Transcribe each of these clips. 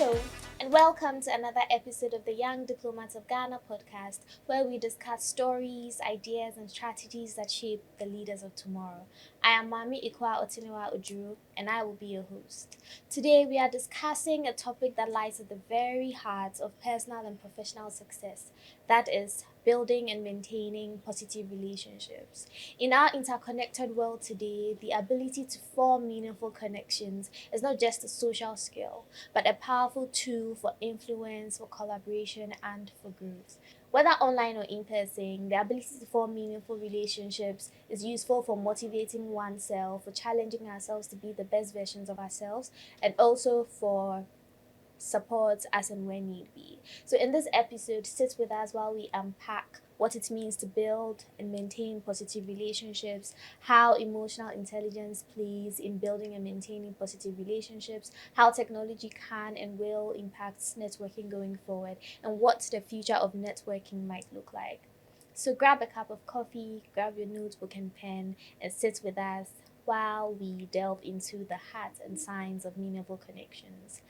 Hello, and welcome to another episode of the Young Diplomats of Ghana podcast, where we discuss stories, ideas, and strategies that shape the leaders of tomorrow. I am Maame Ekua Otenewa Oduro, and I will be your host. Today, we are discussing a topic that lies at the very heart of personal and professional success, that is, building and maintaining positive relationships. In our interconnected world today, the ability to form meaningful connections is not just a social skill, but a powerful tool for influence, for collaboration, and for growth. Whether online or in person, the ability to form meaningful relationships is useful for motivating oneself, for challenging ourselves to be the best versions of ourselves, and also for support as and when need be. So, in this episode, sit with us while we unpack what it means to build and maintain positive relationships, how emotional intelligence plays in building and maintaining positive relationships, how technology can and will impact networking going forward, and what the future of networking might look like. So, grab a cup of coffee, grab your notebook and pen, and sit with us while we delve into the heart and signs of meaningful connections.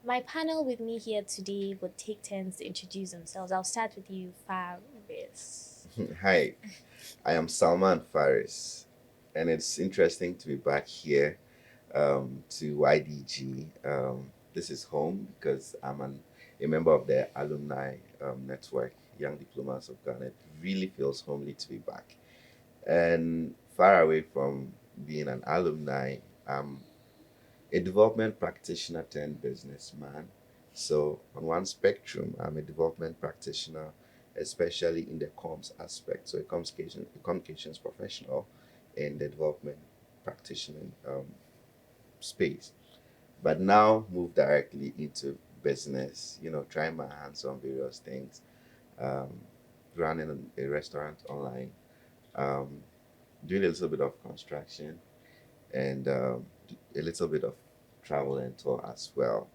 My panel with me here today would take turns to introduce themselves. I'll start with you, Faris. Hi, I am Salman Faris, and it's interesting to be back here to YDG. This is home because a member of the alumni network, Young Diplomats of Ghana. It really feels homely to be back. And far away from being an alumni, I'm a development practitioner turned businessman. So, on one spectrum, I'm a development practitioner, especially in the comms aspect. So, a communications professional in the development practitioner space. But now move directly into business, trying my hands on various things, um, running a restaurant online, um, doing a little bit of construction, and a little bit of travel and tour as well.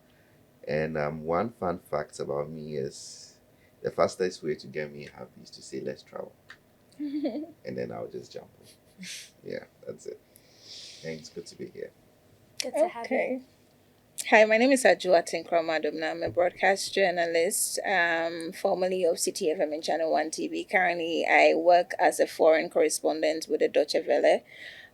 And one fun fact about me is the fastest way to get me happy is to say, let's travel. And then I'll just jump in. Yeah, that's it. And it's good to be here. Good to have you. Okay. Hi, my name is Adwoa Domena. I'm a broadcast journalist, formerly of CTFM and Channel 1 TV. Currently, I work as a foreign correspondent with the Deutsche Welle.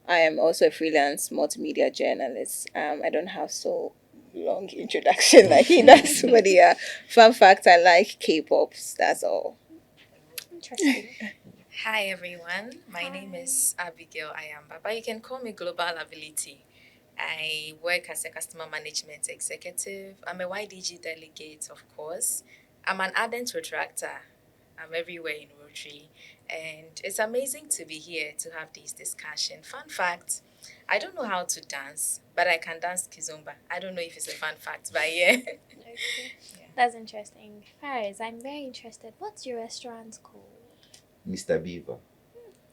I am also a freelance multimedia journalist. I don't have so long introduction like he does, but yeah, fun fact, I like K-pops. That's all. Interesting. Hi everyone, my name is Abigail Ayamba, but you can call me Global Ability. I work as a customer management executive. I'm a YDG delegate, of course. I'm an ardent retractor. I'm everywhere in Rotary. And it's amazing to be here to have this discussion. Fun fact, I don't know how to dance, but I can dance Kizomba. I don't know if it's a fun fact, but yeah. Okay. That's interesting. Faris, I'm very interested. What's your restaurant called? Mr. Beaver.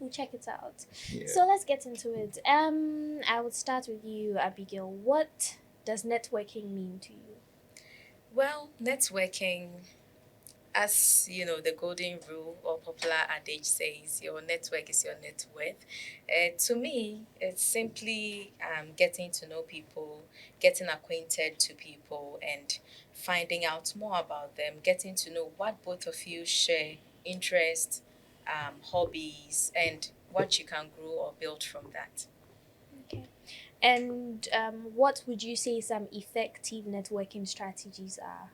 We'll check it out. Yeah. So let's get into it. I would start with you, Abigail. What does networking mean to you? Well, networking, as you know, the golden rule or popular adage says, your network is your net worth. To me, it's simply getting to know people, getting acquainted to people, and finding out more about them, getting to know what both of you share, interests, hobbies, and what you can grow or build from that. Okay. And what would you say some effective networking strategies are?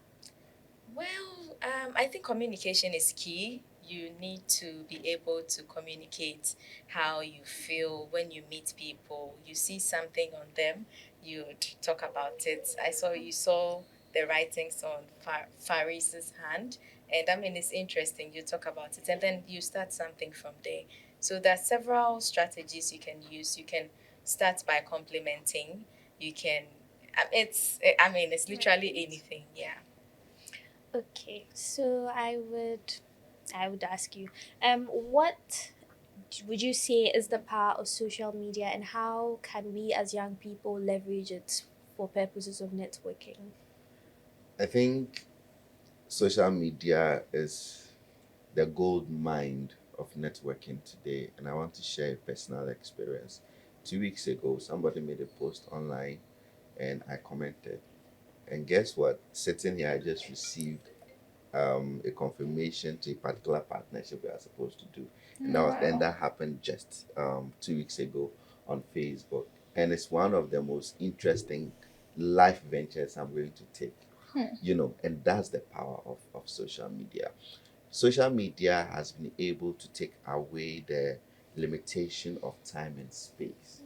Well, I think communication is key. You need to be able to communicate how you feel when you meet people. You see something on them, you'd talk about it. You saw the writings on Faris's hand, and I mean, it's interesting. You talk about it, and then you start something from there. So there are several strategies you can use. You can start by complimenting. You can, it's literally Right. anything. Yeah. Okay, so I would ask you, what would you say is the power of social media, and how can we as young people leverage it for purposes of networking? I think social media is the gold mine of networking today, and I want to share a personal experience. 2 weeks ago, somebody made a post online, and I commented, And guess what? Sitting here, I just received a confirmation to a particular partnership we are supposed to do. And that happened just 2 weeks ago on Facebook. And it's one of the most interesting life ventures I'm going to take. And that's the power of social media. Social media has been able to take away the limitation of time and space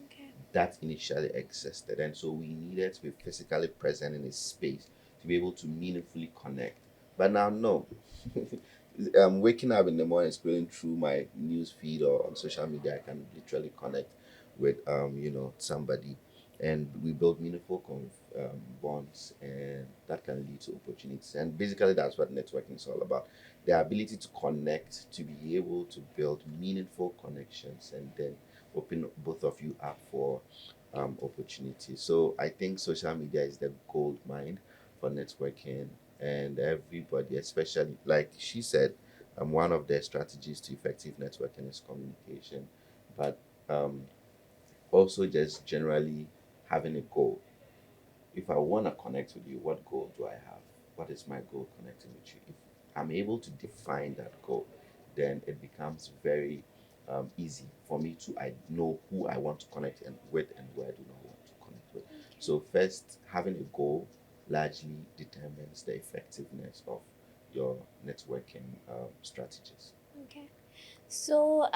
that initially existed. And so we needed to be physically present in a space to be able to meaningfully connect. But now, no. Waking up in the morning, scrolling through my news feed or on social media, I can literally connect with somebody, and we build meaningful bonds, and that can lead to opportunities. And basically, that's what networking is all about: the ability to connect, to be able to build meaningful connections, and then open both of you up for opportunities. So I think social media is the gold mine for networking, and everybody, especially like she said, one of the strategies to effective networking is communication, but also just generally having a goal. If I want to connect with you, what goal do I have? What is my goal connecting with you? If I'm able to define that goal, then it becomes very easy for me to know who I want to connect with and who I do not want to connect with. So first, having a goal largely determines the effectiveness of your networking strategies. Okay. So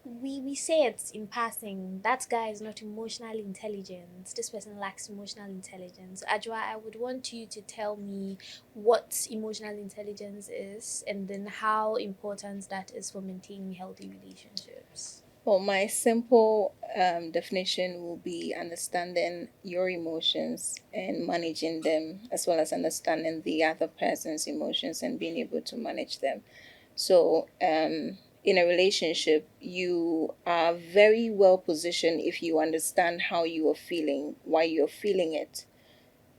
we say it in passing, that guy is not emotionally intelligent. This person lacks emotional intelligence. Adwoa, I would want you to tell me what emotional intelligence is, and then how important that is for maintaining healthy relationships. Well, my simple definition will be understanding your emotions and managing them, as well as understanding the other person's emotions and being able to manage them. So, in a relationship, you are very well positioned if you understand how you are feeling, why you're feeling it,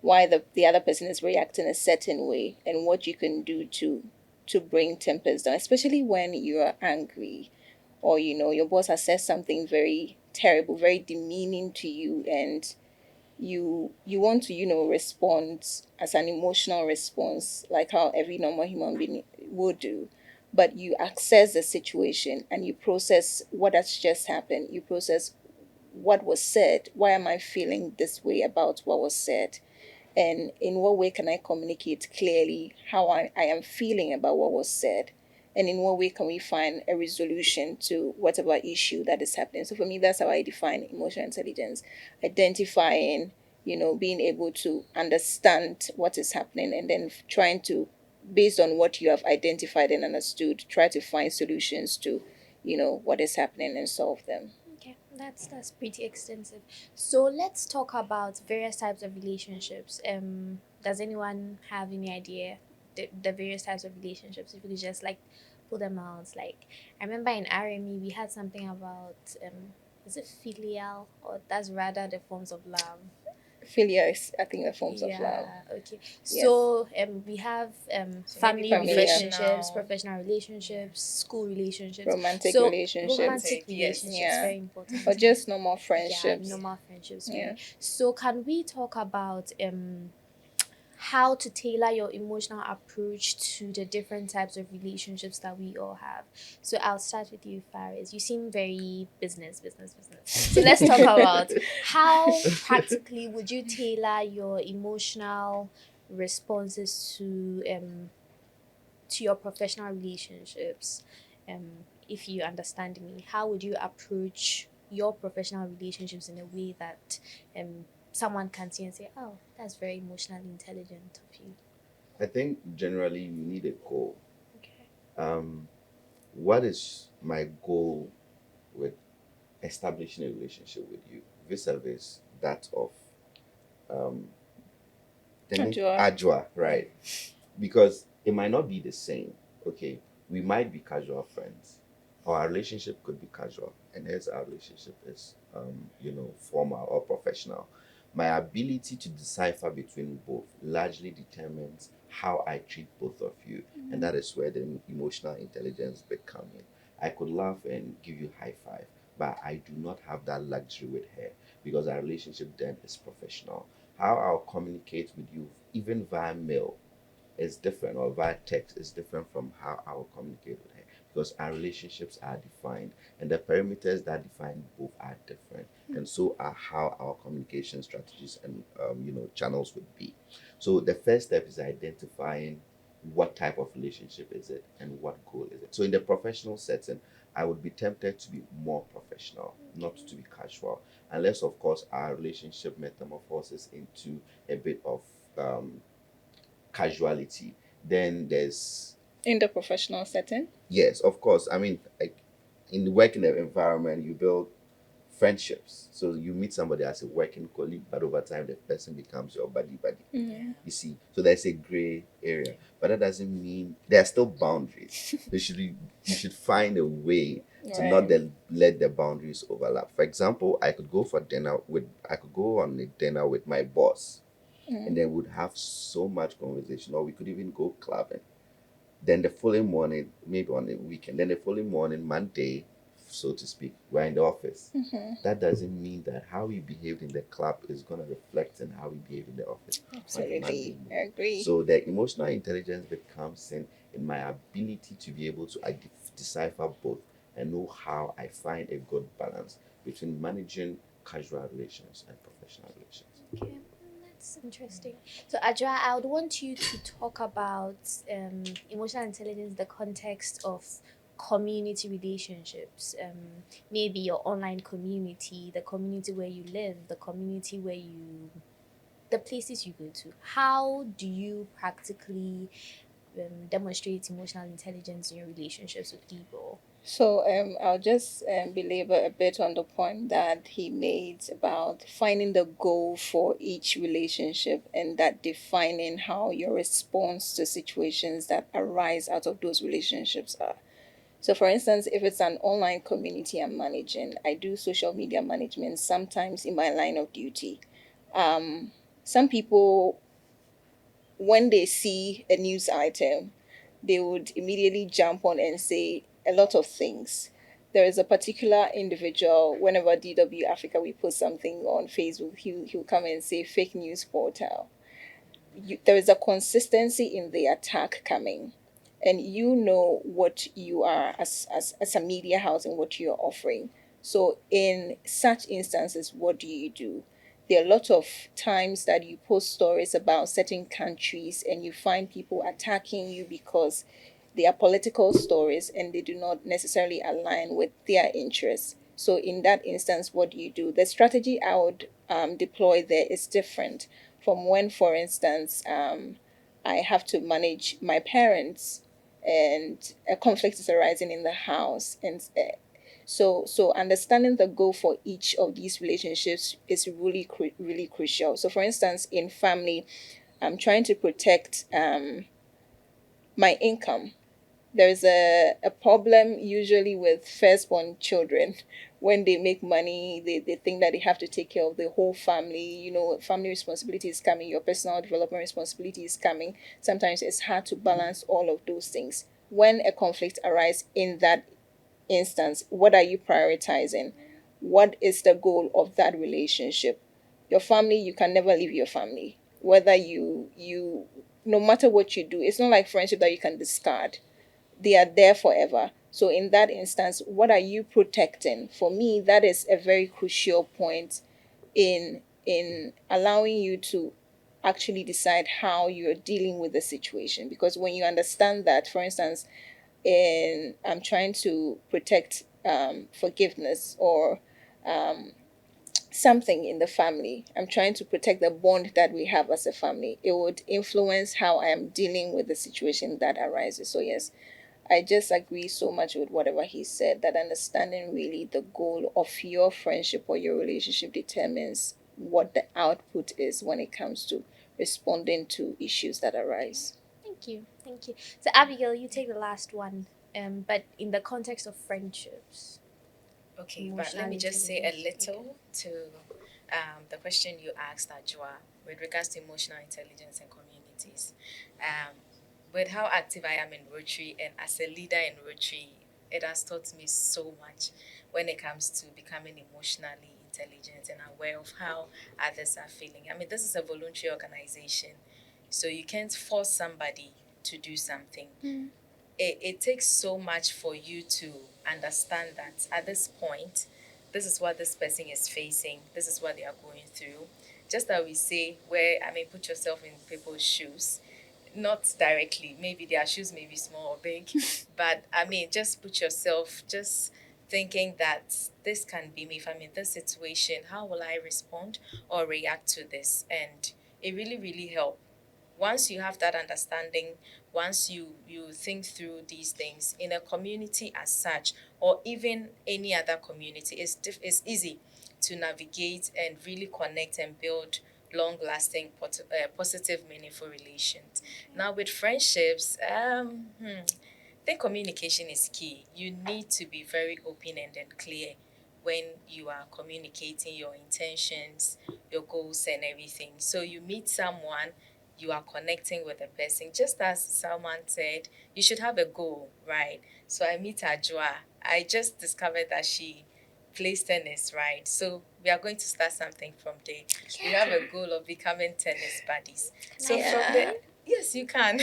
why the other person is reacting a certain way, and what you can do to bring tempers down, especially when you are angry, or your boss has said something very terrible, very demeaning to you, and you want to respond as an emotional response, like how every normal human being would do. But you assess the situation and you process what has just happened. You process what was said. Why am I feeling this way about what was said? And in what way can I communicate clearly how I am feeling about what was said? And in what way can we find a resolution to whatever issue that is happening? So for me, that's how I define emotional intelligence: identifying, being able to understand what is happening, and then trying to, based on what you have identified and understood, try to find solutions to, what is happening and solve them. Okay, that's pretty extensive. So let's talk about various types of relationships. Does anyone have any idea the various types of relationships? If we could just like pull them out. Like I remember in RME we had something about is it filial, or that's rather the forms of love? Philia is, I think, the forms of love. Yeah, okay. Yes. So we have So family maybe relationships, professional relationships, school relationships. Romantic So relationships. romantic Yes, relationships, Yeah. very important. Or just normal Yeah, friendships. normal friendships. Yeah. Really. So can we talk about how to tailor your emotional approach to the different types of relationships that we all have? So I'll start with you, Faris. You seem very business. So let's talk about how practically would you tailor your emotional responses to your professional relationships. If you understand me, how would you approach your professional relationships in a way that someone can see and say, oh, that's very emotionally intelligent of you? I think generally you need a goal. Okay. What is my goal with establishing a relationship with you, vis-a-vis that of um, Adwoa. Adwoa, right? Because it might not be the same. Okay, we might be casual friends, or our relationship could be casual, and hence our relationship is, formal or professional. My ability to decipher between both largely determines how I treat both of you, and that is where the emotional intelligence bit come in. I could laugh and give you high five, but I do not have that luxury with her because our relationship then is professional. how I'll communicate with you, even via mail, is different, or via text is different from how I will communicate with her, because our relationships are defined and the perimeters that define both are different, and so are how our communication strategies and channels would be. So the first step is identifying what type of relationship is it and what goal is it. So in the professional setting, I would be tempted to be more professional, not to be casual, unless of course our relationship metamorphoses into a bit of um, casuality. Then there's, In the professional setting? yes, of course. I mean, like in the working environment, you build friendships. So you meet somebody as a working colleague, but over time the person becomes your buddy. Mm. You see, so there's a gray area, but that doesn't mean there are still boundaries. You should find a way to not Right. let the boundaries overlap. For example, I could go on a dinner with my boss, and then we'd have so much conversation, or we could even go clubbing. Then the following morning, maybe on the weekend, then the following morning, Monday, so to speak, we're in the office. That doesn't mean that how we behaved in the club is going to reflect in how we behave in the office on a Monday Absolutely. I morning. agree. So the emotional intelligence bit comes in my ability to be able to decipher both and know how I find a good balance between managing casual relations and professional relations. Okay, that's interesting. So, Adwoa, I would want you to talk about emotional intelligence in the context of community relationships. Maybe your online community, the community where you live, the community where you, the places you go to. How do you practically demonstrate emotional intelligence in your relationships with people? So I'll just belabor a bit on the point that he made about finding the goal for each relationship and that defining how your response to situations that arise out of those relationships are. So, for instance, if it's an online community I'm managing, I do social media management sometimes in my line of duty. Um, some people, when they see a news item, they would immediately jump on and say a lot of things. There is a particular individual, whenever DW Africa we put something on Facebook, he'll come and say fake news portal. There is a consistency in the attack coming, and you know what you are as a media house and what you're offering. So in such instances, what do you do? There are a lot of times that you post stories about certain countries and you find people attacking you because they are political stories and they do not necessarily align with their interests. So in that instance, what do you do? The strategy I would deploy there is different from when, for instance, I have to manage my parents and a conflict is arising in the house, and so understanding the goal for each of these relationships is really crucial. So for instance, in family, I'm trying to protect my income. There's a problem usually with firstborn children. When they make money, they think that they have to take care of the whole family. Family responsibility is coming, your personal development responsibility is coming. Sometimes it's hard to balance all of those things. When a conflict arises in that instance, what are you prioritizing? What is the goal of that relationship? Your family, you can never leave your family. Whether you no matter what you do, it's not like friendship that you can discard. They are there forever. So in that instance, what are you protecting? For me, that is a very crucial point in allowing you to actually decide how you're dealing with the situation. Because when you understand that, for instance, in I'm trying to protect forgiveness or something in the family. I'm trying to protect the bond that we have as a family. It would influence how I am dealing with the situation that arises. So yes, I just agree so much with whatever he said, that understanding really the goal of your friendship or your relationship determines what the output is when it comes to responding to issues that arise. Thank you. Thank you. So, Abigail, you take the last one, but in the context of friendships. Okay, but let Emotional me just say a intelligence. little to the question you asked, Adwoa, with regards to emotional intelligence and communities. Um, with how active I am in Rotary and as a leader in Rotary, it has taught me so much when it comes to becoming emotionally intelligent and aware of how others are feeling. I mean, this is a voluntary organization, so you can't force somebody to do something. It takes so much for you to understand that at this point, this is what this person is facing, this is what they are going through. Just that we say, where, I mean, put yourself in people's shoes, not directly, maybe their shoes may be small or big, but I mean, just put yourself, just thinking that this can be me. If I'm in this situation, how will I respond or react to this? And it really, really helps. Once you have that understanding, once you think through these things in a community as such, or even any other community, it's easy to navigate and really connect and build long lasting positive meaningful relations. Now with friendships, I think communication is key. You need to be very open and clear when you are communicating your intentions, your goals, and everything. So you meet someone, you are connecting with a person. Just as someone said, you should have a goal, right? So I meet Adwoa. I just discovered that she plays tennis, right? So we are going to start something from there. We have a goal of becoming tennis buddies. So from there, yes, you can.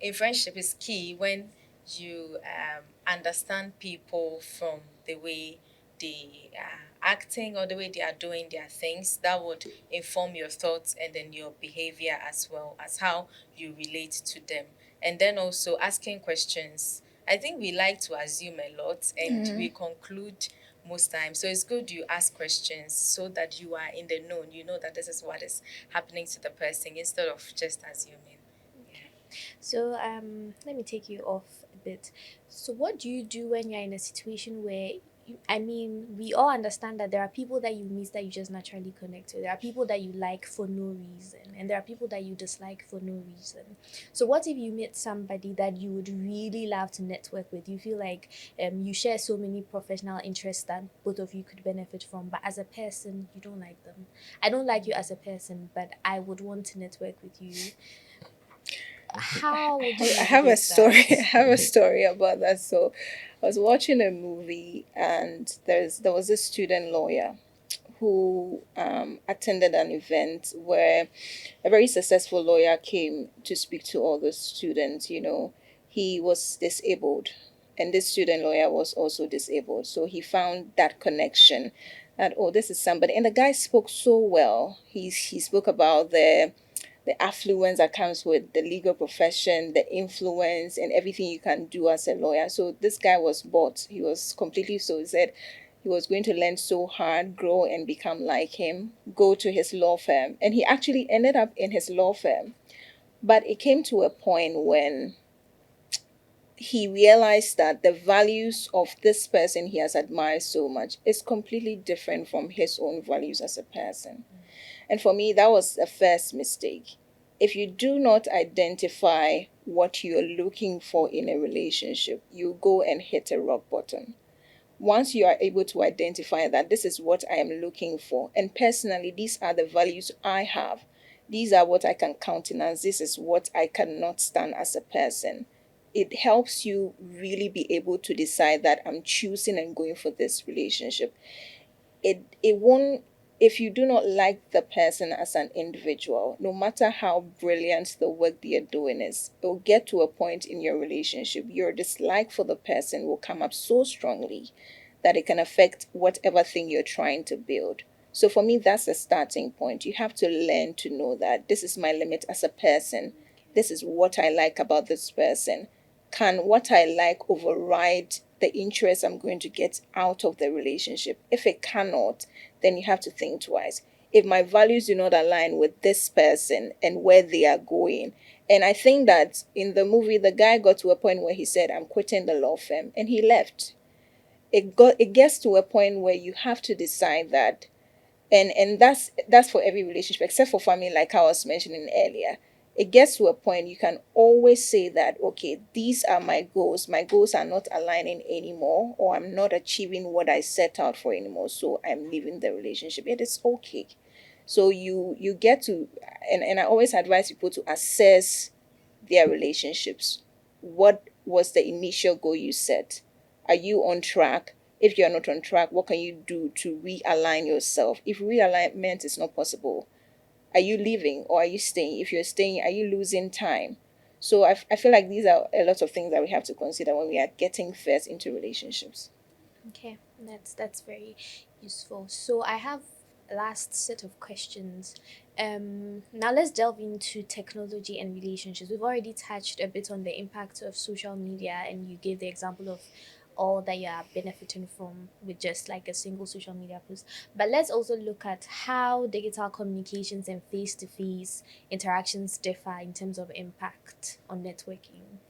In friendship is key when you understand people from the way they are acting or the way they are doing their things. That would inform your thoughts and then your behavior as well as how you relate to them. And then also asking questions. I think we like to assume a lot and we conclude most times. So it's good you ask questions so that you are in the known. You know that this is what is happening to the person instead of just assuming. So let me take you off a bit. So what do you do when you're in a situation where I mean, we all understand that there are people that you meet that you just naturally connect to. There are people that you like for no reason, and there are people that you dislike for no reason. So, what if you meet somebody that you would really love to network with? You feel like you share so many professional interests that both of you could benefit from, but as a person, you don't like them. I don't like you as a person, but I would want to network with you. How would you I have a navigate story. I that? have a story about that. So, I was watching a movie, and there was a student lawyer who attended an event where a very successful lawyer came to speak to all the students. He was disabled, and this student lawyer was also disabled. So he found that connection. That, oh, this is somebody, and the guy spoke so well. He spoke about the affluence that comes with the legal profession, the influence, and everything you can do as a lawyer. So this guy was bought. He was completely so. He said he was going to learn so hard, grow, and become like him, go to his law firm. And he actually ended up in his law firm. But it came to a point when he realized that the values of this person he has admired so much is completely different from his own values as a person. And for me, that was the first mistake. If you do not identify what you're looking for in a relationship, you go and hit a rock bottom. Once you are able to identify that this is what I am looking for, and personally, these are the values I have, these are what I can countenance, this is what I cannot stand as a person, it helps you really be able to decide that I'm choosing and going for this relationship. It won't, if you do not like the person as an individual, no matter how brilliant the work they're doing is, it will get to a point in your relationship, your dislike for the person will come up so strongly that it can affect whatever thing you're trying to build. So for me, that's the starting point. You have to learn to know that this is my limit as a person. This is what I like about this person. Can what I like override the interest I'm going to get out of the relationship? If it cannot, then you have to think twice. If my values do not align with this person and where they are going, and I think that in the movie, the guy got to a point where he said, I'm quitting the law firm, and he left. It gets to a point where you have to decide that, and that's for every relationship except for family, like I was mentioning earlier. It gets to a point you can always say that, okay, these are my goals are not aligning anymore, or I'm not achieving what I set out for anymore, so I'm leaving the relationship. It is okay. So you get to, and I always advise people to assess their relationships. What was the initial goal you set? Are you on track? If you're not on track, what can you do to realign yourself? If realignment is not possible, are you leaving or are you staying? If you're staying, are you losing time? So I feel like these are a lot of things that we have to consider when we are getting first into relationships. Okay, that's very useful. So I have a last set of questions. Now let's delve into technology and relationships. We've already touched a bit on the impact of social media, and you gave the example of all that you are benefiting from with just like a single social media post. But let's also look at how digital communications and face-to-face interactions differ in terms of impact on networking.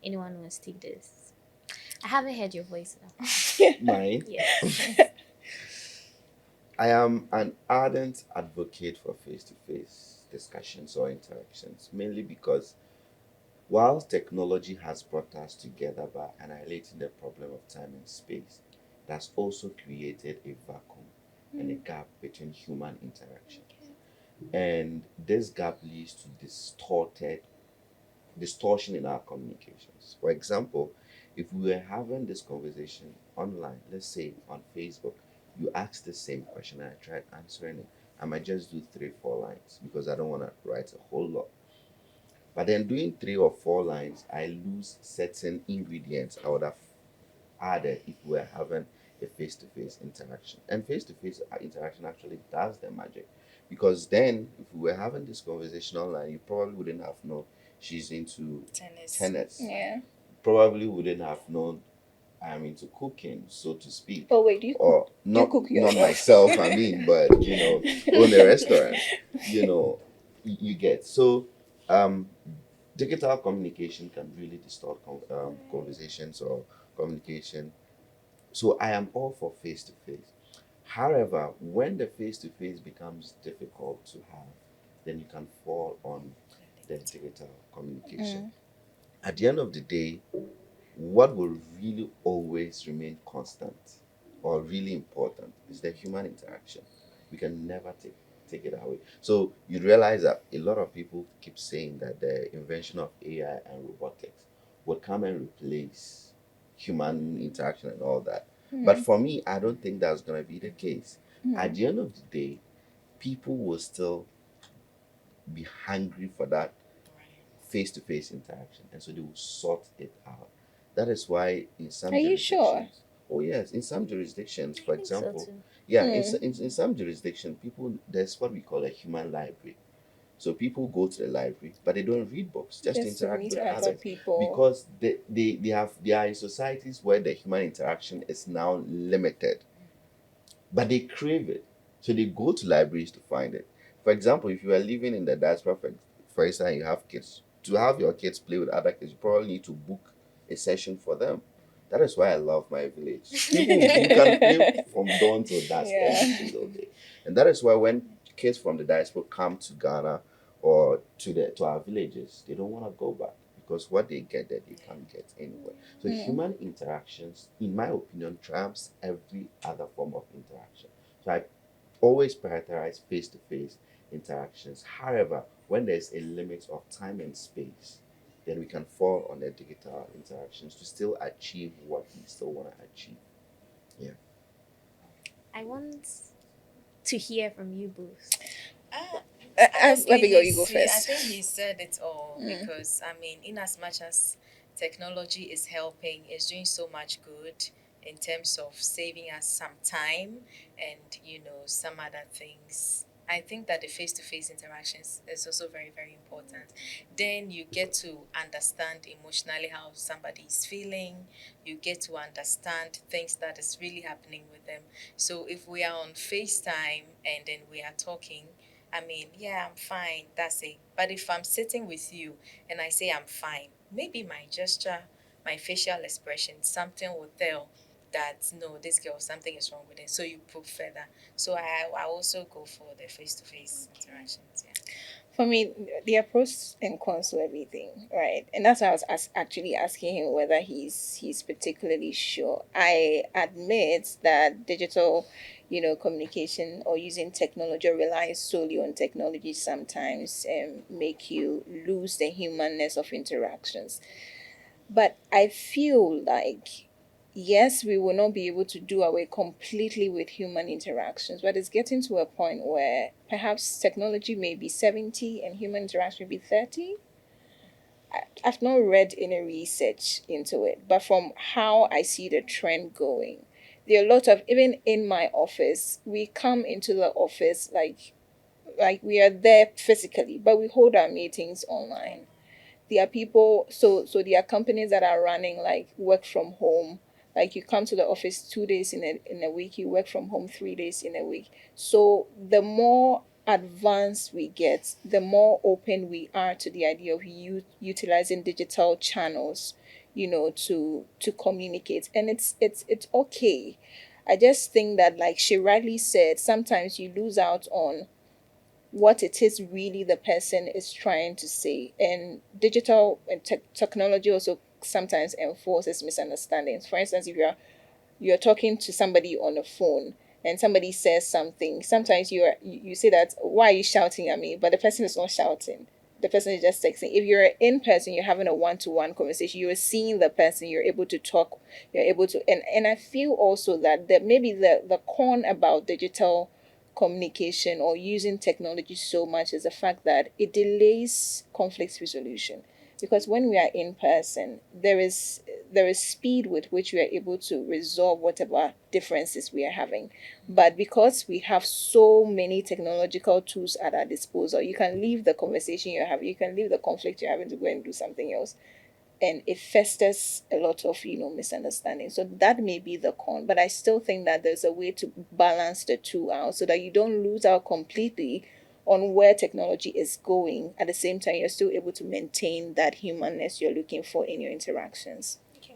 Anyone wants to take this? I haven't heard your voice now. Mine. Yes. I am an ardent advocate for face-to-face discussions or interactions, mainly because while technology has brought us together by annihilating the problem of time and space, it has also created a vacuum and a gap between human interaction. And this gap leads to distortion in our communications. For example, if we were having this conversation online, let's say on Facebook, you ask the same question and I tried answering it, I might just do 3, 4 lines because I don't want to write a whole lot. But then doing 3 or 4 lines, I lose certain ingredients I would have added if we were having a face-to-face interaction. And face-to-face interaction actually does the magic. Because then, if we were having this conversation online, you probably wouldn't have known she's into tennis. Yeah. Probably wouldn't have known I'm into cooking, so to speak. Oh wait, do you Or cook? not, You cook not yourself? myself, I mean, but own a restaurant, you get. So, digital communication can really distort conversations or communication. So I am all for face to face. However, when the face to face becomes difficult to have, then you can fall on the digital communication. At the end of the day, what will really always remain constant or really important is the human interaction. We can never take it away. So you realize that a lot of people keep saying that the invention of AI and robotics would come and replace human interaction and all that. But for me, I don't think that's going to be the case. At the end of the day, people will still be hungry for that face-to-face interaction, and so they will sort it out. That is why in some Are you sure? jurisdictions, oh yes, in some jurisdictions, for I think so example, too. yeah, in some jurisdictions, people, there's what we call a human library. So people go to the library, but they don't read books, just Just to interact meet with other others, people. because they are in societies where the human interaction is now limited, but they crave it. So they go to libraries to find it. For example, if you are living in the diaspora, for instance, you have kids, to have your kids play with other kids, you probably need to book a session for them. That is why I love my village. People, you can play from dawn till dusk every single day. And that is why when kids from the diaspora come to Ghana or to our villages, they don't want to go back because what they get there, they can't get anywhere. So human interactions, in my opinion, trumps every other form of interaction. So I always prioritize face-to-face interactions. However, when there's a limit of time and space, then we can fall on the digital interactions to still achieve what we still want to achieve. Yeah. I want to hear from you both. Honestly, Abigail, you go I first. think he said it all because I mean, in as much as technology is helping, it's doing so much good in terms of saving us some time and some other things. I think that the face-to-face interactions is also very, very important. Then you get to understand emotionally how somebody is feeling. You get to understand things that is really happening with them. So if we are on FaceTime and then we are talking, I mean, yeah, I'm fine. That's it. But if I'm sitting with you and I say I'm fine, maybe my gesture, my facial expression, something will tell that no, this girl, something is wrong with it. So you probe further. So I also go for the face to face interactions. Yeah. For me, there are pros and cons to everything, right? And that's why I was actually asking him whether he's particularly sure. I admit that digital, communication or using technology or relying solely on technology sometimes make you lose the humanness of interactions. But I feel like yes, we will not be able to do away completely with human interactions, but it's getting to a point where perhaps technology may be 70 and human interaction may be 30. I've not read any research into it, but from how I see the trend going, there are a lot of, even in my office, we come into the office like we are there physically, but we hold our meetings online. There are people, so there are companies that are running like work from home. Like you come to the office 2 days in a week, you work from home 3 days in a week. So the more advanced we get, the more open we are to the idea of utilizing digital channels, to communicate. And it's okay. I just think that, like she rightly said, sometimes you lose out on what it is really the person is trying to say. And digital and technology also sometimes enforces misunderstandings. For instance, if you're talking to somebody on a phone and somebody says something, sometimes you say that, why are you shouting at me? But the person is not shouting. The person is just texting. If you're in person, you're having a one-to-one conversation, you're seeing the person, you're able to talk, you're able to, and I feel also that maybe the con about digital communication or using technology so much is the fact that it delays conflict resolution. Because when we are in person, there is speed with which we are able to resolve whatever differences we are having. But because we have so many technological tools at our disposal, you can leave the conversation you're having, you can leave the conflict you're having to go and do something else, and it festers a lot of misunderstanding. So that may be the con, but I still think that there's a way to balance the two out so that you don't lose out completely on where technology is going. At the same time, you're still able to maintain that humanness you're looking for in your interactions. Okay.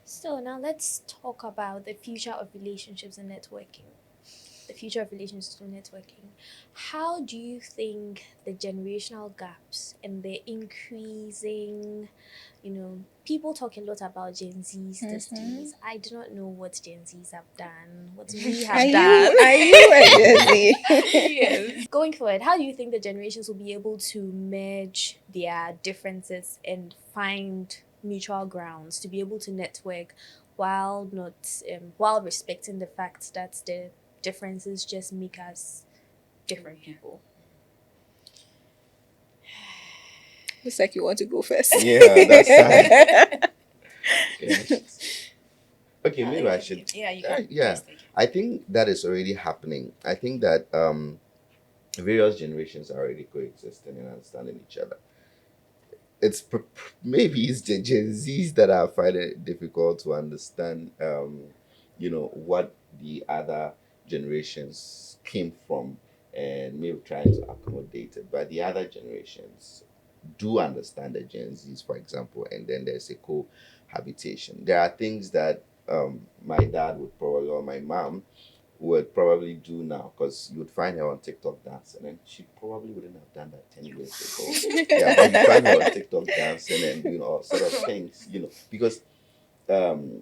So now let's talk about the future of relationships and networking. The future of relationships and networking. How do you think the generational gaps and the increasing, people talk a lot about Gen Zs these days. I do not know what Gen Zs have done, what we have done. Are you a Jersey? Yes. Going forward, how do you think the generations will be able to merge their differences and find mutual grounds to be able to network while not while respecting the fact that the differences just make us different people? Looks like you want to go first. Yeah, that's sad. Yeah. Okay, maybe I should. Yeah, you can. Yeah, Please take it. I think that is already happening. I think that various generations are already coexisting and understanding each other. Maybe it's the Gen Zs that are finding it difficult to understand, what the other generations came from, and maybe trying to accommodate it. But the other generations do understand the Gen Zs, for example, and then there's a cohabitation. There are things that my dad would probably, or my mom would probably do now, because you would find her on TikTok dancing, and she probably wouldn't have done that 10 years ago. Yeah, but you find her on TikTok dancing and doing all sort of things, because um,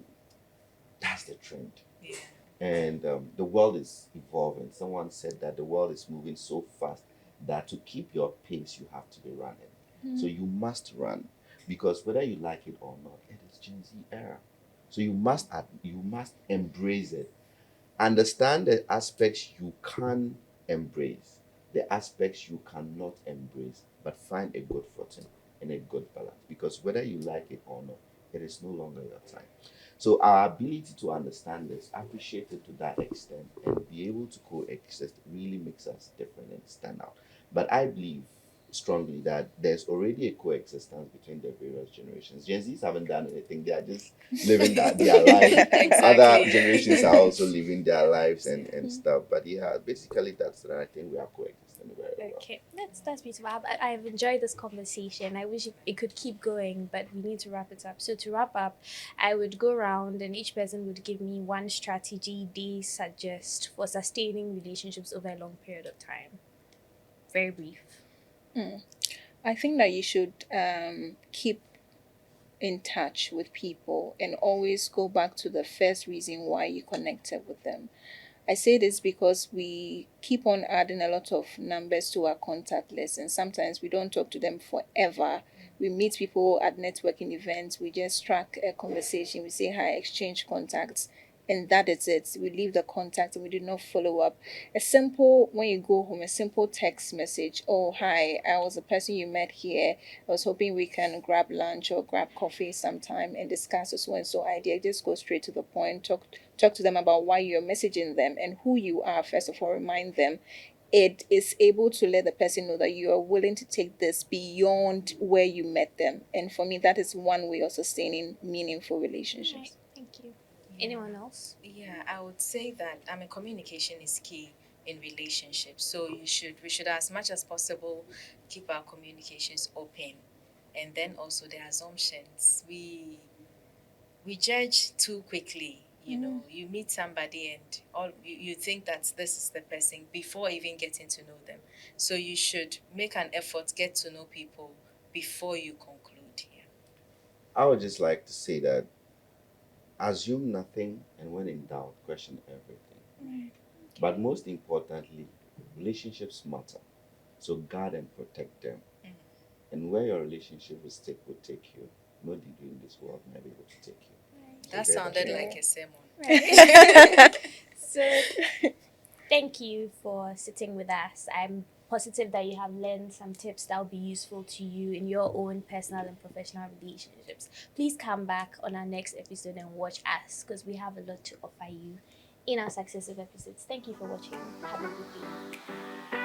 that's the trend. Yeah. And the world is evolving. Someone said that the world is moving so fast that to keep your pace, you have to be running. So you must run, because whether you like it or not, it is Gen Z era. So you must embrace it. Understand the aspects you can embrace, the aspects you cannot embrace, but find a good footing and a good balance, because whether you like it or not, it is no longer your time. So our ability to understand this, appreciate it to that extent, and be able to coexist really makes us different and stand out. But I believe strongly that there's already a coexistence between the various generations. Gen Zs haven't done anything; they are just living their life. Other generations are also living their lives and stuff. But yeah, basically that's I think we are coexisting very well. Okay, that's beautiful. I've enjoyed this conversation. I wish it could keep going, but we need to wrap it up. So to wrap up, I would go around and each person would give me one strategy they suggest for sustaining relationships over a long period of time. Very brief. I think that you should keep in touch with people and always go back to the first reason why you connected with them. I say this because we keep on adding a lot of numbers to our contact list, and sometimes we don't talk to them forever. We meet people at networking events. We just track a conversation. We say hi, exchange contacts, and that is it. We leave the contact and we do not follow up. A simple, when you go home, a simple text message. Oh, hi, I was the person you met here. I was hoping we can grab lunch or grab coffee sometime and discuss a so and so idea. Just go straight to the point. Talk to them about why you're messaging them and who you are. First of all, remind them. It is able to let the person know that you are willing to take this beyond where you met them. And for me, that is one way of sustaining meaningful Right. relationships. Thank you. Anyone else? Yeah, I would say that communication is key in relationships. So we should as much as possible keep our communications open, and then also the assumptions. We judge too quickly. You know, you meet somebody and you think that this is the person before even getting to know them. So you should make an effort, get to know people before you conclude. Yeah. I would just like to say that assume nothing, and when in doubt, question everything. But most importantly, relationships matter. So guard and protect them. Mhm. And where your relationship will take you, no degree in this world might be able to take you. So That bear sounded that in like mind. a sermon. Right. So thank you for sitting with us. I'm positive that you have learned some tips that will be useful to you in your own personal and professional relationships. Please come back on our next episode and watch us because we have a lot to offer you in our successive episodes. Thank you for watching. Have a good day.